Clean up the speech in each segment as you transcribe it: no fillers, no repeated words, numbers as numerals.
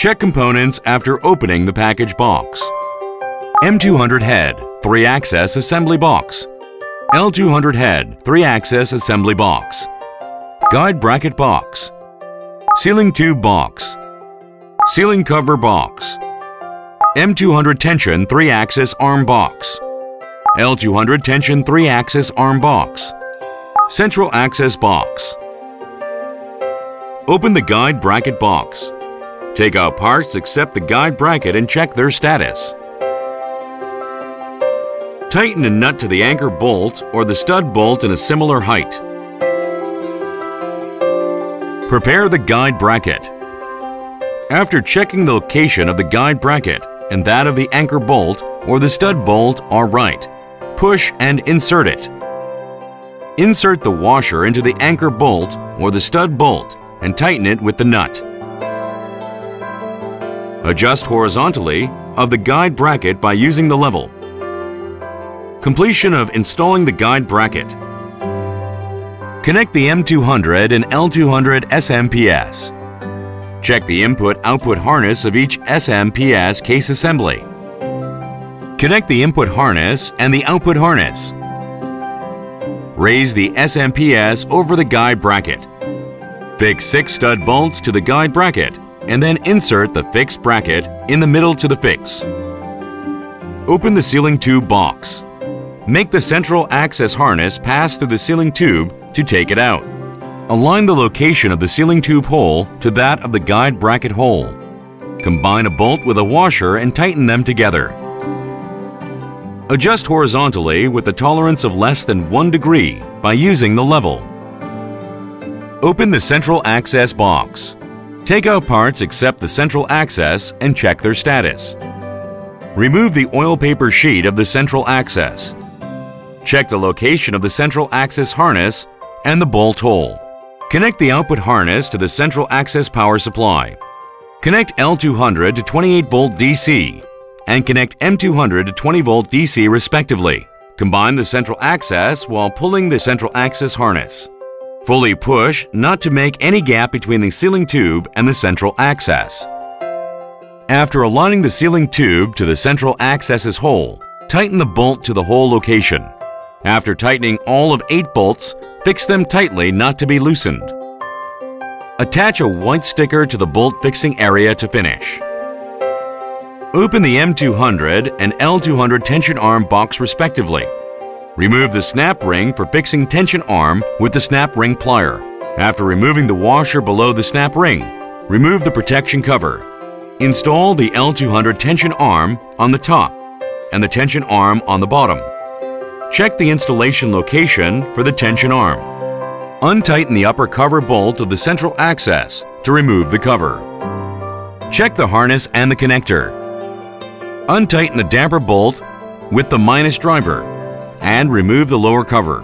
Check components after opening the package box. M200 head, 3-axis assembly box. L200 head, 3-axis assembly box. Guide bracket box. Sealing tube box. Sealing cover box. M200 tension 3-axis arm box. L200 tension 3-axis arm box. Central access box. Open the guide bracket box. Take out parts except the guide bracket and check their status. Tighten a nut to the anchor bolt or the stud bolt in a similar height. Prepare the guide bracket. After checking the location of the guide bracket and that of the anchor bolt or the stud bolt are right, push and insert it. Insert the washer into the anchor bolt or the stud bolt and tighten it with the nut. Adjust horizontally of the guide bracket by using the level. Completion of installing the guide bracket. Connect the M200 and L200 SMPS. Check the input-output harness of each SMPS case assembly. Connect the input harness and the output harness. Raise the SMPS over the guide bracket. Fix 6 stud bolts to the guide bracket and then insert the fixed bracket in the middle to the fix. Open the sealing tube box. Make the central access harness pass through the sealing tube to take it out. Align the location of the sealing tube hole to that of the guide bracket hole. Combine a bolt with a washer and tighten them together. Adjust horizontally with a tolerance of less than 1 degree by using the level. Open the central access box. Take out parts except the central access and check their status. Remove the oil paper sheet of the central access. Check the location of the central access harness and the bolt hole. Connect the output harness to the central access power supply. Connect L200 to 28-volt DC and connect M200 to 20-volt DC respectively. Combine the central access while pulling the central access harness. Fully push not to make any gap between the sealing tube and the central access. After aligning the sealing tube to the central access's hole, tighten the bolt to the hole location. After tightening all of 8 bolts, fix them tightly not to be loosened. Attach a white sticker to the bolt fixing area to finish. Open the M200 and L200 tension arm box respectively. Remove the snap ring for fixing tension arm with the snap ring plier. After removing the washer below the snap ring, remove the protection cover. Install the L200 tension arm on the top and the tension arm on the bottom. Check the installation location for the tension arm. Untighten the upper cover bolt of the central access to remove the cover. Check the harness and the connector. Untighten the damper bolt with the minus driver and remove the lower cover.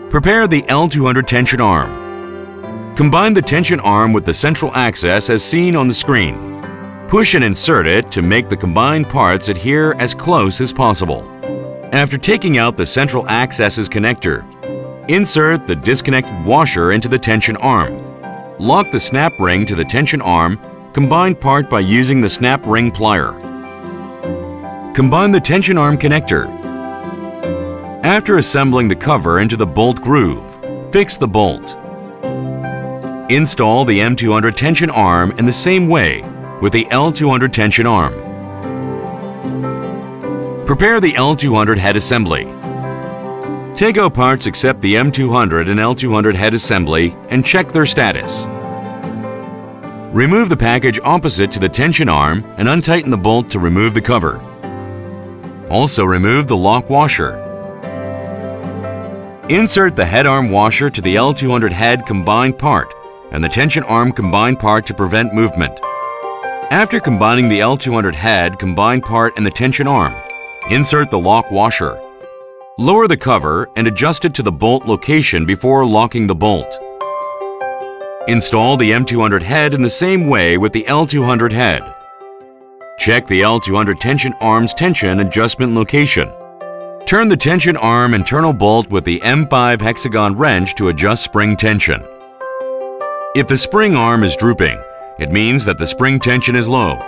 Prepare the L200 tension arm. Combine the tension arm with the central access as seen on the screen. Push and insert it to make the combined parts adhere as close as possible. After taking out the central access's connector, insert the disconnected washer into the tension arm. Lock the snap ring to the tension arm combined part by using the snap ring plier. Combine the tension arm connector. After assembling the cover into the bolt groove, fix the bolt. Install the M200 tension arm in the same way with the L200 tension arm. Prepare the L200 head assembly. Take out parts except the M200 and L200 head assembly and check their status. Remove the package opposite to the tension arm and untighten the bolt to remove the cover. Also remove the lock washer. Insert the head arm washer to the L200 head combined part and the tension arm combined part to prevent movement. After combining the L200 head combined part and the tension arm, insert the lock washer. Lower the cover and adjust it to the bolt location before locking the bolt. Install the M200 head in the same way with the L200 head. Check the L200 tension arm's tension adjustment location. Turn the tension arm internal bolt with the M5 hexagon wrench to adjust spring tension. If the spring arm is drooping, it means that the spring tension is low.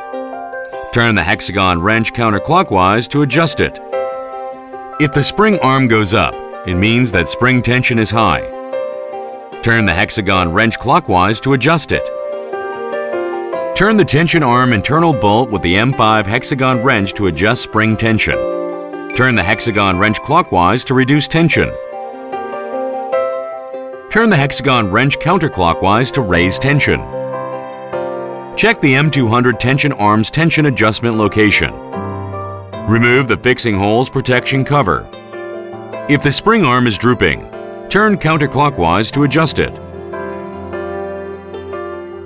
Turn the hexagon wrench counterclockwise to adjust it. If the spring arm goes up, it means that spring tension is high. Turn the hexagon wrench clockwise to adjust it. Turn the tension arm internal bolt with the M5 hexagon wrench to adjust spring tension. Turn the hexagon wrench clockwise to reduce tension. Turn the hexagon wrench counterclockwise to raise tension. Check the M200 tension arm's tension adjustment location. Remove the fixing holes protection cover. If the spring arm is drooping, turn counterclockwise to adjust it.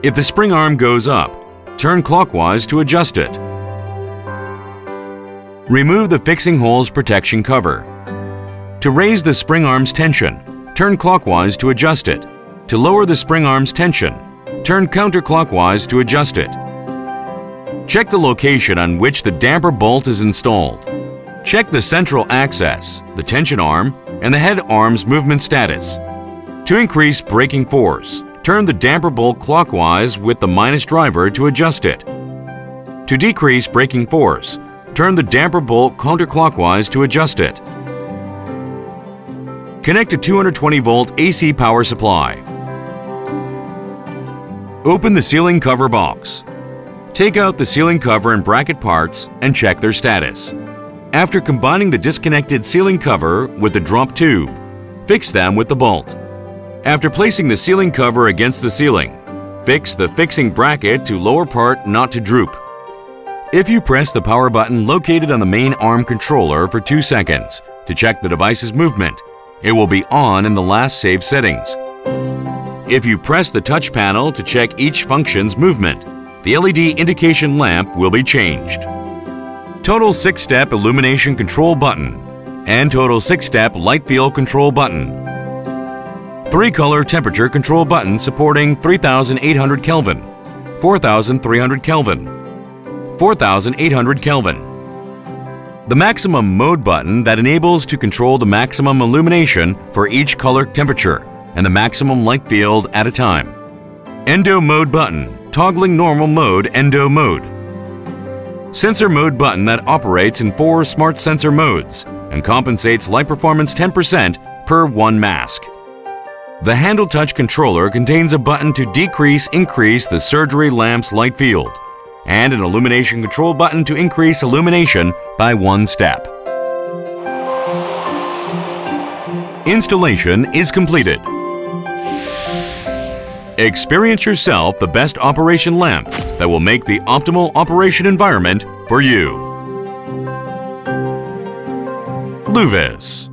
If the spring arm goes up, turn clockwise to adjust it. Remove the fixing holes protection cover. To raise the spring arm's tension, turn clockwise to adjust it. To lower the spring arm's tension, turn counterclockwise to adjust it. Check the location on which the damper bolt is installed. Check the central axis, the tension arm, and the head arm's movement status. To increase braking force, turn the damper bolt clockwise with the minus driver to adjust it. To decrease braking force, turn the damper bolt counterclockwise to adjust it. Connect a 220-volt AC power supply. Open the sealing cover box. Take out the sealing cover and bracket parts and check their status. After combining the disconnected sealing cover with the drop tube, fix them with the bolt. After placing the sealing cover against the ceiling, fix the fixing bracket to lower part not to droop. If you press the power button located on the main arm controller for 2 seconds to check the device's movement, it will be on in the last saved settings. If you press the touch panel to check each function's movement, the LED indication lamp will be changed. Total 6-step illumination control button and total 6-step light field control button. 3-color temperature control button supporting 3800 Kelvin, 4300 Kelvin, 4800 Kelvin. The maximum mode button that enables to control the maximum illumination for each color temperature and the maximum light field at a time. Endo mode button, toggling normal mode endo mode. Sensor mode button that operates in 4 smart sensor modes and compensates light performance 10% per 1 mask. The handle touch controller contains a button to increase the surgery lamp's light field and an illumination control button to increase illumination by 1 step. Installation is completed. Experience yourself the best operation lamp that will make the optimal operation environment for you. Luvis.